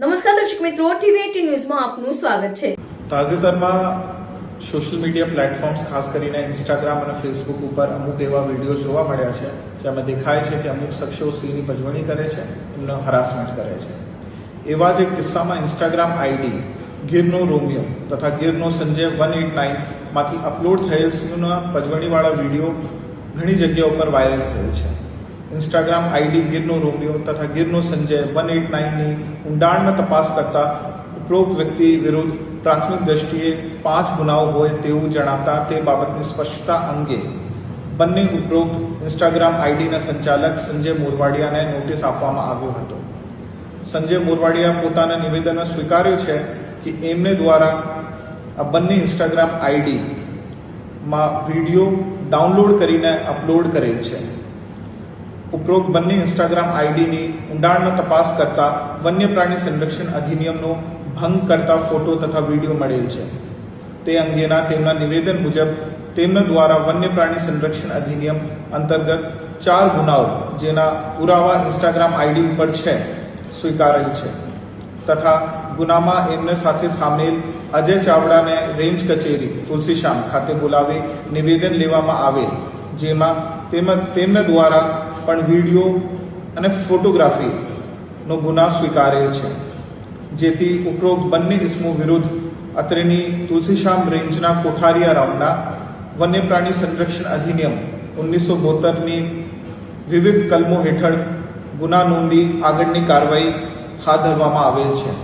નમસ્કાર દર્શક મિત્રો, ટીવી18 ન્યૂઝમાં આપનું સ્વાગત છે। તાજેતરમાં સોશિયલ મીડિયા પ્લેટફોર્મ્સ ખાસ કરીને ઇન્સ્ટાગ્રામ અને ફેસબુક ઉપર અમુક એવા વિડીયો જોવા મળ્યા છે જેમાં દેખાય છે કે અમુક શખ્સો સિંહની ભજવણી કરે છે, એમનો હરાસમેન્ટ કરે છે। એવા જ એક કિસ્સામાં ઇન્સ્ટાગ્રામ આઈડી ગીરનો રોમિયો તથા ગીરનો સંજય 189 માંથી અપલોડ થયેલ સિંહના ભજવણીવાળા વિડીયો ઘણી જગ્યાઓ પર વાયરલ થયો છે। ઇન્સ્ટાગ્રામ આઈડી ગીરનો રોમિયો તથા ગીરનો સંજય 189ની ઊંડાણમાં તપાસ કરતા ઉપરોક્ત વ્યક્તિ વિરુદ્ધ પ્રાથમિક દ્રષ્ટિએ 5 ગુનાઓ હોય તેવું જણાવતા તે બાબતની સ્પષ્ટતા અંગે બંને ઉપરોક્ત ઇન્સ્ટાગ્રામ આઈડીના સંચાલક સંજય મોરવાડિયાને નોટિસ આપવામાં આવ્યો હતો। સંજય મોરવાડિયા પોતાના નિવેદનમાં સ્વીકાર્યું છે કે એમને દ્વારા આ બંને ઇન્સ્ટાગ્રામ આઈડીમાં વિડીયો ડાઉનલોડ કરીને અપલોડ કરેલ છે। ઉપરોક્ત બંને ઇન્સ્ટાગ્રામ આઈડીની ઊંડાણમાં તપાસ કરતા વન્ય પ્રાણી સંરક્ષણ અધિનિયમનો ભંગ કરતા ફોટો તથા વિડીયો મળેલ છે। તે અંગેના તેમના નિવેદન મુજબ તેમના દ્વારા વન્ય પ્રાણી સંરક્ષણ અધિનિયમ અંતર્ગત 4 ગુનાઓ જેના પુરાવા ઇન્સ્ટાગ્રામ આઈડી ઉપર છે સ્વીકારેલ છે તથા ગુનામાં એમના સાથે સામેલ અજય ચાવડાને રેન્જ કચેરી તુલસીશ્યામ ખાતે બોલાવી નિવેદન લેવામાં આવેલ, જેમાં તેમના દ્વારા પણ વિડીયો અને ફોટોગ્રાફીનો ગુના સ્વીકારેલ છે। જેથી ઉપરોક્ત બંને ઇસમો વિરુદ્ધ અત્રેની તુલસીશ્યામ રેન્જના કોઠારીયા રાઉન્ડના વન્ય પ્રાણી સંરક્ષણ અધિનિયમ 1972ની વિવિધ કલમો હેઠળ ગુના નોંધી આગળની કાર્યવાહી હાથ ધરવામાં આવેલ છે।